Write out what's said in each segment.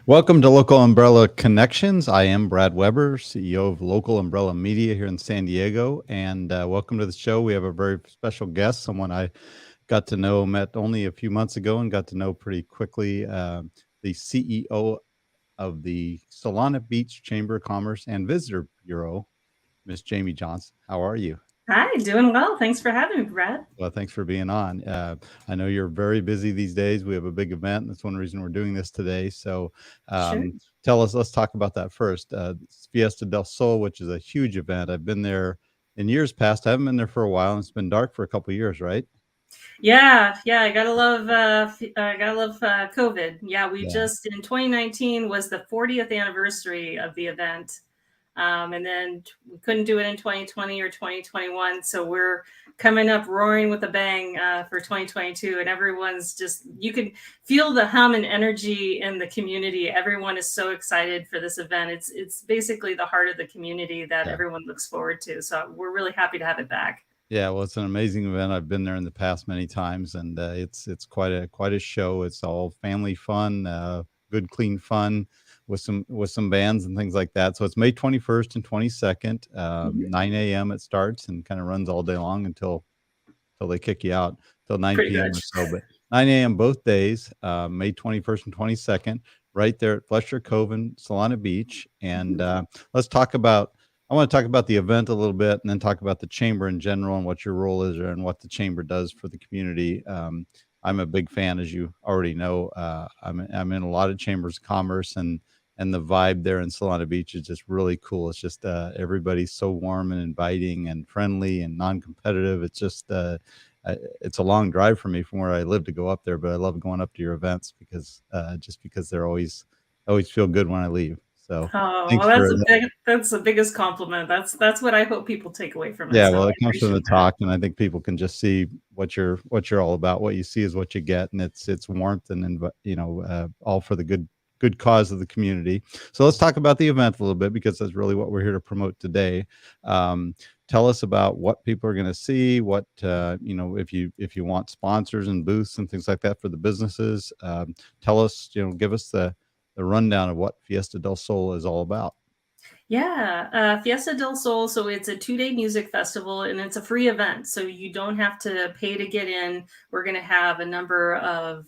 Welcome to Local Umbrella Connections. I am Brad Weber, CEO of Local Umbrella Media here in San Diego, and welcome to the show. We have a very special guest, someone I got to know, met only a few months ago, and got to know pretty quickly. The CEO of the Solana Beach Chamber of Commerce and Visitor Bureau, Miss Jamie Johnson. How are you? Hi, doing well. Thanks for having me, Brad. Well, thanks for being on. I know you're very busy these days. We have a big event. That's one reason we're doing this today. So, Sure. tell us. Let's talk about that first. It's Fiesta Del Sol, which is a huge event. I've been there in years past. I haven't been there for a while, and it's been dark for a couple of years, right? Yeah. I gotta love, COVID. Yeah, we Yeah. just in 2019 was the 40th anniversary of the event, and then we couldn't do it in 2020 or 2021. So we're coming up roaring with a bang for 2022, and everyone's you can feel the hum and energy in the community. Everyone is so excited for this event. It's basically the heart of the community that Yeah. everyone looks forward to. So we're really happy to have it back. Yeah, well, it's an amazing event. I've been there in the past many times, and it's quite a show. It's all family fun, good clean fun, with some bands and things like that. So it's May 21st and 22nd, Mhm. 9 a.m. It starts and kind of runs all day long until they kick you out till Pretty 9 p.m. or much. so. But 9 a.m. both days, May 21st and 22nd, right there at Fletcher Cove and Solana Beach. And Mhm. let's talk about I want to talk about the event a little bit and then talk about the chamber in general and what your role is there and what the chamber does for the community. I'm a big fan, as you already know. I'm in a lot of chambers of commerce, and the vibe there in Solana Beach is just really cool. It's just everybody's so warm and inviting and friendly and non-competitive. It's a long drive for me from where I live to go up there, but I love going up to your events because they're always feel good when I leave. So Oh, thanks well, for that's the biggest compliment. That's what I hope people take away from it. Yeah, So well, I it comes from appreciate the that. talk, and I think people can just see what you're all about. What you see is what you get, and it's warmth and all for the good cause of the community. So let's talk about the event a little bit because that's really what we're here to promote today. Um, Tell us about what people are going to see. What if you want sponsors and booths and things like that for the businesses. Tell us, give us the rundown of what Fiesta del Sol is all about. Yeah, Fiesta del Sol. So it's a 2-day music festival and it's a free event. So you don't have to pay to get in. We're going to have a number of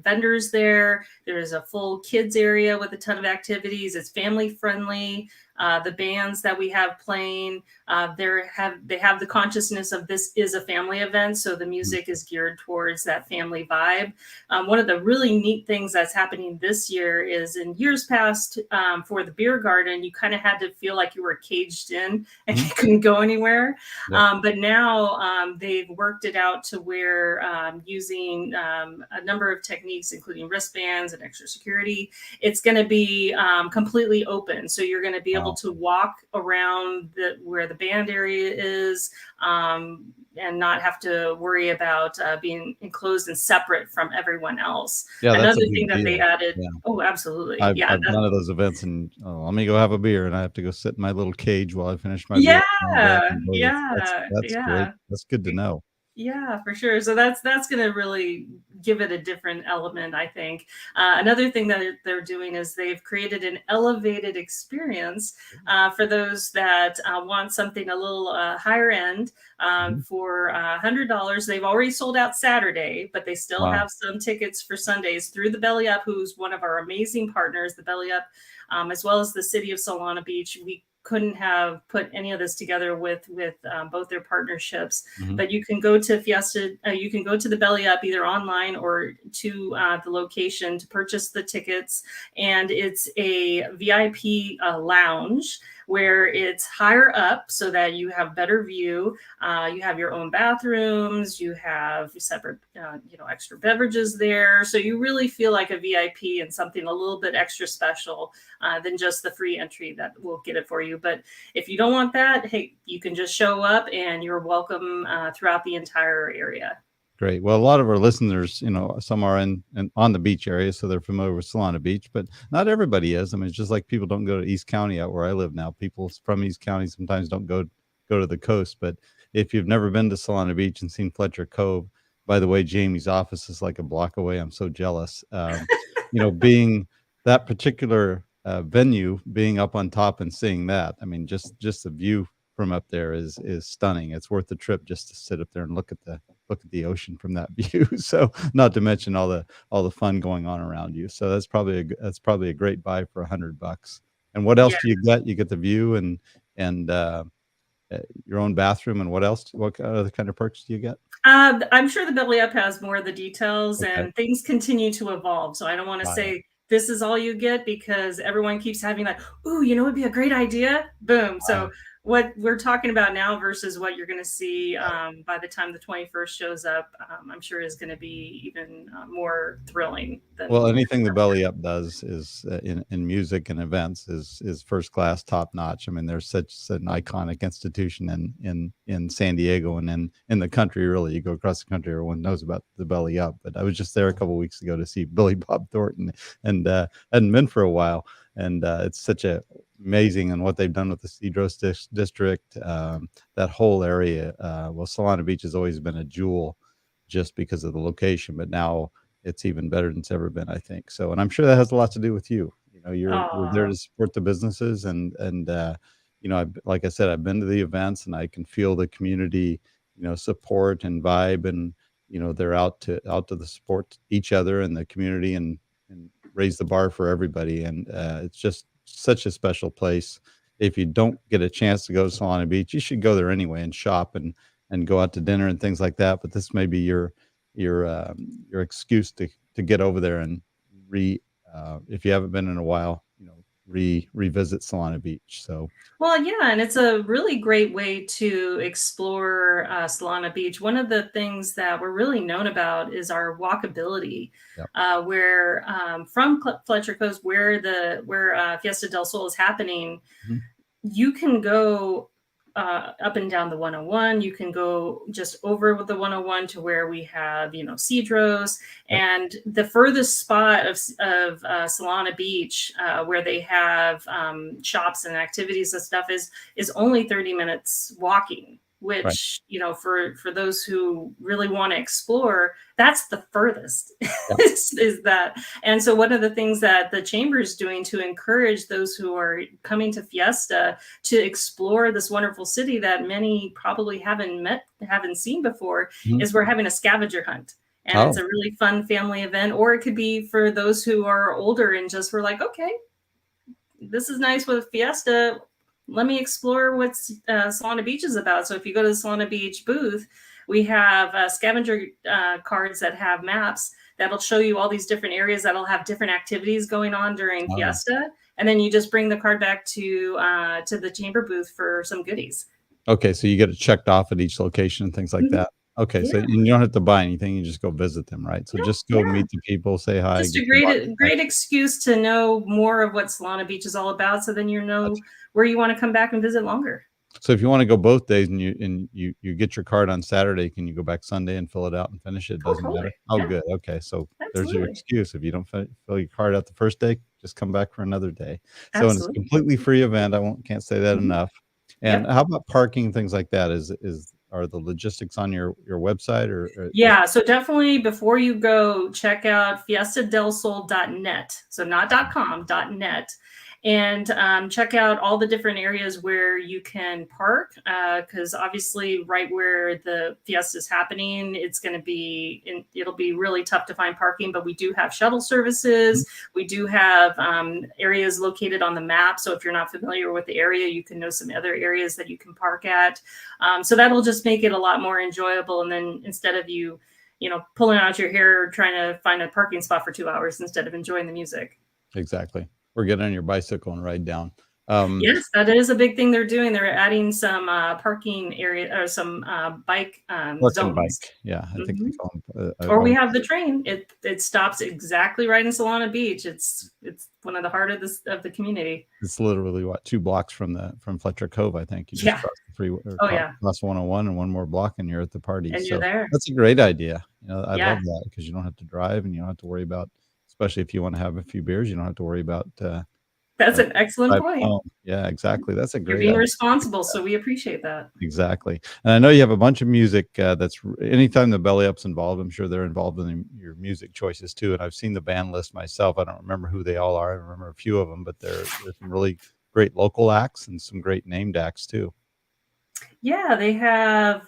vendors there. There's a full kids area with a ton of activities. It's family friendly. The bands that we have playing, they have the consciousness of this is a family event. So the Mhm. music is geared towards that family vibe. One of the really neat things that's happening this year is in years past, for the beer garden, you kind of had to feel like you were caged in and Mhm. you couldn't go anywhere. Yep. But now they've worked it out to where using a number of techniques, including wristbands and extra security, it's going to be completely open. So you're going to be able Wow. to walk around where the band area is, and not have to worry about being enclosed and separate from everyone else. Yeah, that's a Another thing big that they deal. added, Yeah. oh, absolutely. I've Yeah. I've gone to those events and, "Oh, let me go have a beer," and I have to go sit in my little cage while I finish my beer Yeah. and all that, and boy, Yeah. that's great. Yeah. That's good to know. Yeah, for sure. So that's going to really give it a different element, I think. Another thing that they're doing is they've created an elevated experience for those that want something a little higher end, Mhm. for $100. They've already sold out Saturday, but they still Wow. have some tickets for Sundays through the Belly Up, who's one of our amazing partners, the Belly Up, as well as the City of Solana Beach. We couldn't have put any of this together with both their partnerships. Mhm. But you can go to Fiesta, you can go to the Belly Up either online or to the location to purchase the tickets. And it's a VIP lounge where it's higher up so that you have better view. You have your own bathrooms, you have separate, extra beverages there. So you really feel like a VIP and something a little bit extra special than just the free entry that will get it for you. But if you don't want that, hey, you can just show up and you're welcome throughout the entire area. Great. Well, a lot of our listeners, some are in on the beach area, so they're familiar with Solana Beach, but not everybody is. I mean, it's just like people don't go to East County out where I live now. People from East County sometimes don't go to the coast. But if you've never been to Solana Beach and seen Fletcher Cove, by the way, Jamie's office is like a block away. I'm so jealous. Being that particular venue, being up on top and seeing that, I mean, just the view from up there is stunning. It's worth the trip just to sit up there and look at the ocean from that view. So, not to mention all the fun going on around you. So that's probably a great buy for $100. And what else Yeah. do you get? You get the view and your own bathroom, and what else? What other kind of perks do you get? I'm sure the Belly Up has more of the details, Okay. and things continue to evolve. So I don't want to Got it. say this is all you get because everyone keeps having that, ooh, it'd be a great idea. Boom. Uh, So what we're talking about now versus what you're going to see got it. by the time the 21st shows up, I'm sure is going to be even more thrilling Well, than. anything the Belly Up does is in music and events is first class, top notch. I mean, there's such an iconic institution in San Diego and in the country. Really, you go across the country, everyone knows about the Belly Up. But I was just there a couple of weeks ago to see Billy Bob Thornton, and hadn't been for a while. And it's such a amazing, and what they've done with the Cedros district, that whole area. Well, Solana Beach has always been a jewel, just because of the location, but now it's even better than it's ever been, I think. So, and I'm sure that has a lot to do with you. You know, you're there Oh, to support the businesses, and like I said, I've been to the events, and I can feel the community, support and vibe, and they're out to the support each other and the community, and raise the bar for everybody, and it's just such a special place. If you don't get a chance to go to Solana Beach, you should go there anyway and shop and go out to dinner and things like that. But this may be your excuse to get over there and if you haven't been in a while, revisit Solana Beach. So well, yeah, and it's a really great way to explore Solana Beach. One of the things that we're really known about is our walkability, yeah. where from Fletcher Coast, where Fiesta Del Sol is happening, Mhm. you can go up and down the 101. You can go just over with the 101 to where we have, Cedros. Yep. And the furthest spot of Solana Beach, where they have shops and activities and stuff, is only 30 minutes walking. Right. Which, for those who really want to explore, that's the furthest. Yeah. is that. And so one of the things that the chamber is doing to encourage those who are coming to Fiesta to explore this wonderful city that many probably haven't seen before Mhm. is we're having a scavenger hunt. And it's Oh, a really fun family event, or it could be for those who are older and just were like, okay, this is nice with Fiesta. Let me explore what Solana Beach is about. So if you go to the Solana Beach booth, we have scavenger cards that have maps that'll show you all these different areas that'll have different activities going on during oh. Fiesta, and then you just bring the card back to the chamber booth for some goodies. Okay, so you get it checked off at each location and things like Mhm. that. Okay, so Yeah, you don't have to buy anything, you just go visit them, right? So no, just go yeah. meet the people, say hi, Just a get your body checked. great excuse to know more of what Solana Beach is all about, so then you That's know where you want to come back and visit longer. So if you wanna go both days and you get your card on Saturday, can you go back Sunday and fill it out and finish it? It Oh, doesn't totally. matter? Oh, Yeah, good, okay, so there's your absolutely. excuse. If you don't fill your card out the first day, just come back for another day. So, and it's a Absolutely. completely free event, can't say that Mhm. enough. And Yep. how about parking, things like that? Are the logistics on your website, or is Yeah, so definitely before you go, check out fiestadelsol.net. So not .com, .net. And check out all the different areas where you can park, because obviously right where the Fiesta is happening, it'll be really tough to find parking, but we do have shuttle Mhm. services. We do have areas located on the map. So if you're not familiar with the area, you can know some other areas that you can park at. So that'll just make it a lot more enjoyable. And then instead of pulling out your hair trying to find a parking spot for 2 hours instead of enjoying the music. Exactly. Or get on your bicycle and ride down. Um, Yes, that is a big thing they're doing. They're adding some parking area or some bike Park and zones. bike, yeah, I think they Mhm. call 'em, Or we have the train. It stops exactly right in Solana Beach. It's one of the heart of the community. It's literally what, 2 blocks from Fletcher Cove, I think. You just Yeah. cross the freeway or Oh yeah. cross 101 and one more block and you're at the party. And you're So there. that's a great idea. I love Yeah. that because you don't have to drive and you don't have to worry about, especially if you wanna have a few beers, you don't have to worry about, That's an excellent Drive point. home. Yeah, exactly. That's a You're great being idea. responsible, so we appreciate that. Exactly. And I know you have a bunch of music, anytime the Belly Up's involved, I'm sure they're involved in your music choices too, and I've seen the band list myself. I don't remember who they all are. I remember a few of them, but there's some really great local acts and some great named acts too. Yeah, they have,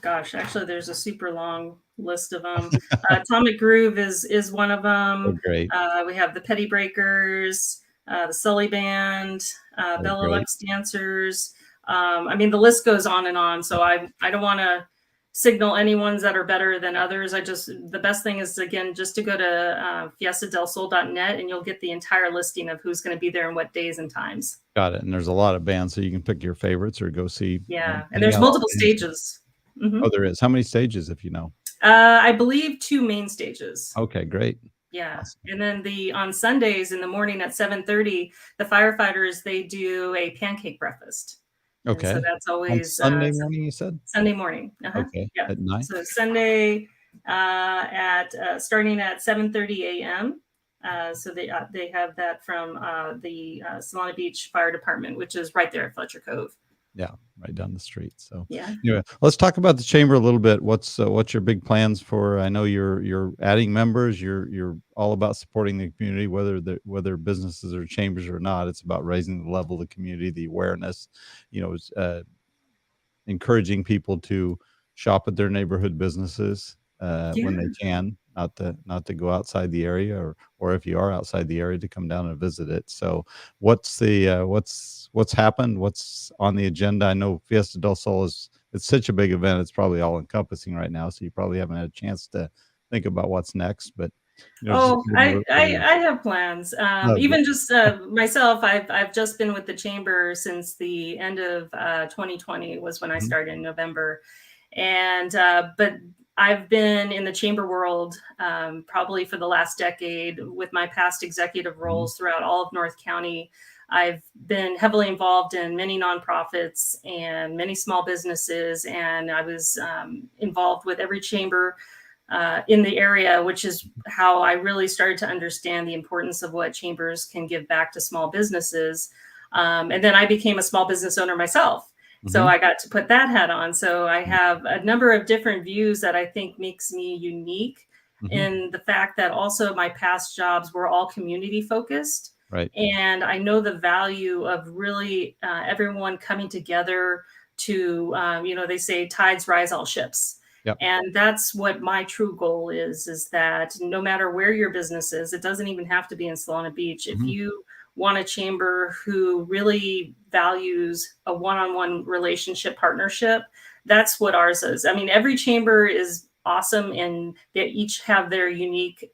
gosh, actually, there's a super long list of them. Atomic Groove is one of Oh, them. great. We have the Petty Breakers, the Sully Band, Oh, Bella great. Lux Dancers. I mean, the list goes on and on. So I don't want to signal any ones that are better than others. The best thing is, again, just to go to fiestadelsol.net and you'll get the entire listing of who's going to be there and what days and times. Got it. And there's a lot of bands, so you can pick your favorites or go see, Yeah, and hang there's out all multiple day and stuff. stages. Mhm. Oh, there is. How many stages, if you know? I believe 2 main stages. Okay, great. Yeah, Awesome. and then on Sundays in the morning at 7:30, the firefighters, they do a pancake breakfast, and so Okay. that's On always, Sunday morning, you said? Sunday morning. Okay. Yeah. At 9? So Sunday, at starting at 7:30 a.m. So they have that from the Solana Beach Fire Department, which is right there at Fletcher Cove. Yeah, right down the street. So, Yeah. anyway, let's talk about the chamber a little bit. What's your big plans for? I know you're adding members. You're all about supporting the community, whether businesses or chambers or not. It's about raising the level of the community, the awareness. Encouraging people to shop at their neighborhood businesses when they Yeah. can, not to go outside the area, or if you are outside the area, to come down and visit it. So what's happened? What's on the agenda? I know Fiesta del Sol it's such a big event. It's probably all encompassing right now. So you probably haven't had a chance to think about what's next, but just Oh, give me a I little I, overview. I have plans. Oh, good. Even just myself, I've just been with the chamber since the end of 2020 was when I Mhm. started in November, and but I've been in the chamber world probably for the last decade with my past executive Mhm. roles throughout all of North County. I've been heavily involved in many nonprofits and many small businesses, and I was involved with every chamber in the area, which is how I really started to understand the importance of what chambers can give back to small businesses. And then I became a small business owner myself. So Mhm. I got to put that hat on. So I have a number of different views that I think makes me unique Mhm. in the fact that also my past jobs were all community focused. Right. And I know the value of really everyone coming together to, they say tides rise all ships. Yep. And that's what my true goal is that no matter where your business is, it doesn't even have to be in Solana Beach. If Mhm. you want a chamber who really values a one-on-one relationship partnership, that's what ours is. I mean, every chamber is awesome and they each have their unique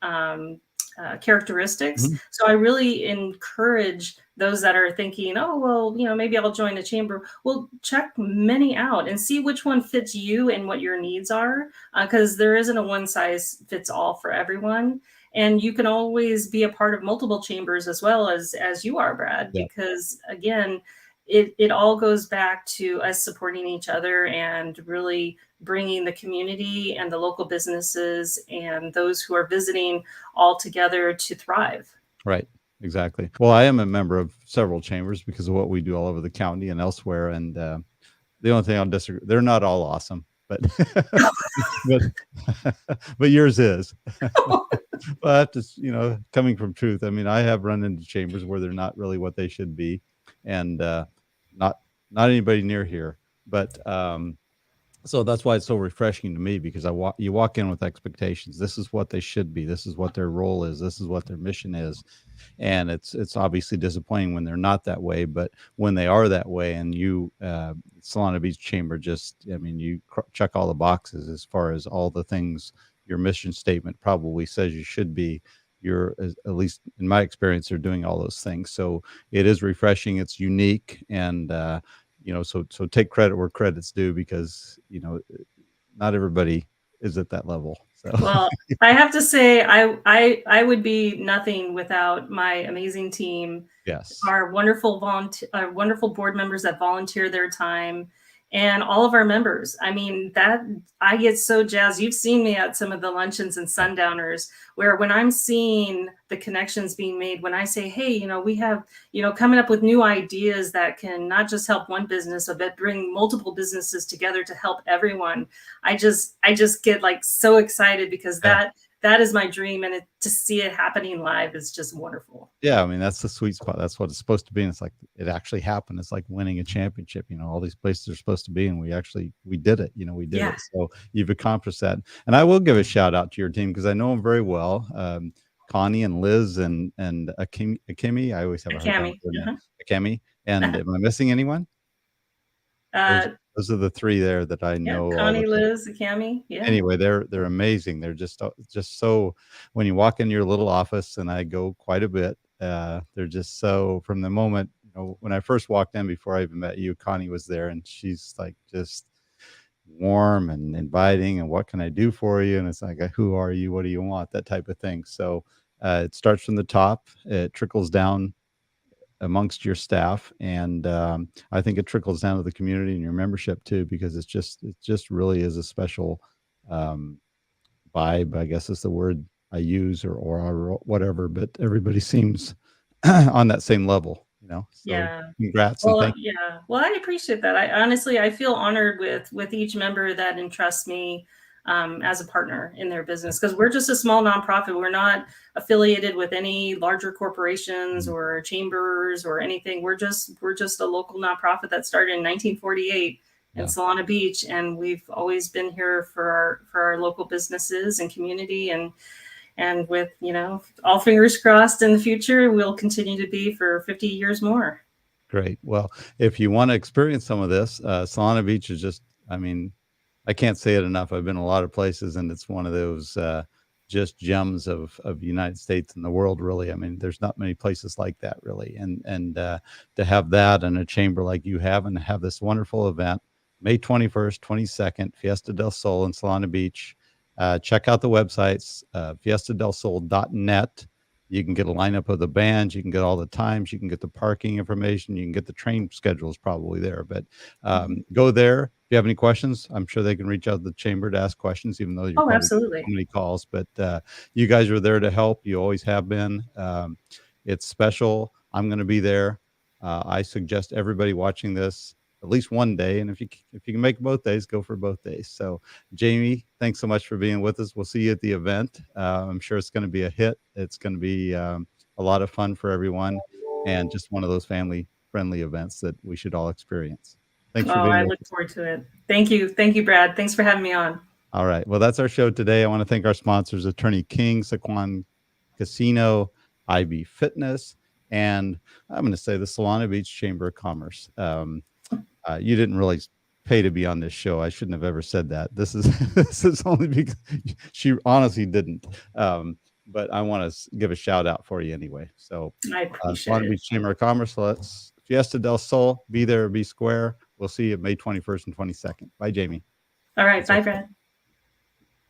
characteristics. Mhm. So I really encourage those that are thinking, oh, well, maybe I'll join a chamber. Well, check many out and see which one fits you and what your needs are, because there isn't a one size fits all for everyone. And you can always be a part of multiple chambers as well as you are, Brad, Yeah. because again, it all goes back to us supporting each other and really bringing the community and the local businesses and those who are visiting all together to thrive. Right. Exactly. Well, I am a member of several chambers because of what we do all over the county and elsewhere. And the only thing I'll disagree, they're not all awesome, but but but yours is. Well, I have to, coming from truth. I mean, I have run into chambers where they're not really what they should be, and not not anybody near here. But so that's why it's so refreshing to me, because you walk in with expectations. This is what they should be. This is what their role is. This is what their mission is, and it's obviously disappointing when they're not that way. But when they are that way, and Solana Beach Chamber, just, I mean, you check all the boxes as far as all the things your mission statement probably says you should be. At least in my experience, they're doing all those things. So it is refreshing. It's unique, and so take credit where credit's due, because not everybody is at that level. So Well, I have to say, I would be nothing without my amazing team, yes. our wonderful board members that volunteer their time, and all of our members. I mean, that I get so jazzed. You've seen me at some of the luncheons and sundowners where when I'm seeing the connections being made, when I say, hey, we have, coming up with new ideas that can not just help one business, but bring multiple businesses together to help everyone. I just get like so excited because Yeah. that is my dream. And to see it happening live is just wonderful. Yeah, I mean, that's the sweet spot. That's what it's supposed to be. And it's like it actually happened. It's like winning a championship. All these places are supposed to be, and we did it. We did Yeah. it. So you've accomplished that. And I will give a shout out to your team because I know them very well. Connie and Liz and Akemi. I always have a hard time Akami. with that. Akemi. And am I missing anyone? Those are the three there that I Yeah, know. Connie, Liz, Akami. Yeah. Anyway, they're amazing. They're just so, when you walk in your little office, and I go quite a bit, they're just so, from the moment, when I first walked in, before I even met you, Connie was there, and she's like just warm and inviting, and what can I do for you? And it's like, who are you? What do you want? That type of thing. So it starts from the top, it trickles down amongst your staff, and I think it trickles down to the community and your membership too, because it just really is a special vibe, I guess is the word I use, or whatever, but everybody seems on that same level, so Yeah. congrats and Well, thank you. yeah. Well, I appreciate that. I honestly, I feel honored with each member that entrusts me as a partner in their business, because we're just a small nonprofit. We're not affiliated with any larger corporations or chambers or anything. We're just a local nonprofit that started in 1948 in Solana Beach, and we've always been here for our local businesses and community, and with all fingers crossed in the future, we'll continue to be for 50 years more. Great. Well, if you want to experience some of this, Solana Beach is just, I mean, I can't say it enough. I've been a lot of places, and it's one of those just gems of the United States and the world, really. I mean, there's not many places like that, really. And to have that and a chamber like you have, and have this wonderful event, May 21st, 22nd, Fiesta Del Sol in Solana Beach. Check out the websites, fiestadelsol.net. You can get a lineup of the bands. You can get all the times. You can get the parking information. You can get the train schedules probably there. But go there. If you have any questions, I'm sure they can reach out to the chamber to ask questions, even though you're probably absolutely. so many calls. But you guys are there to help. You always have been. It's special. I'm going to be there. I suggest everybody watching this at least one day. And if you can make both days, go for both days. So Jamie, thanks so much for being with us. We'll see you at the event. I'm sure it's going to be a hit. It's going to be a lot of fun for everyone, and just one of those family friendly events that we should all experience. Thanks for being I with look us. forward to it. Thank you. Thank you, Brad. Thanks for having me on. All right. Well, that's our show today. I want to thank our sponsors, Attorney King, Saquon Casino, IB Fitness, and I'm going to say the Solana Beach Chamber of Commerce. You didn't really pay to be on this show. I shouldn't have ever said that. This is only because she honestly didn't. But I want to give a shout out for you anyway. So I appreciate Solana Beach Chamber of Commerce. Let's Fiesta Del Sol. Be there, be square. We'll see you May 21st and 22nd. Bye, Jamie. All right. Bye, Brad.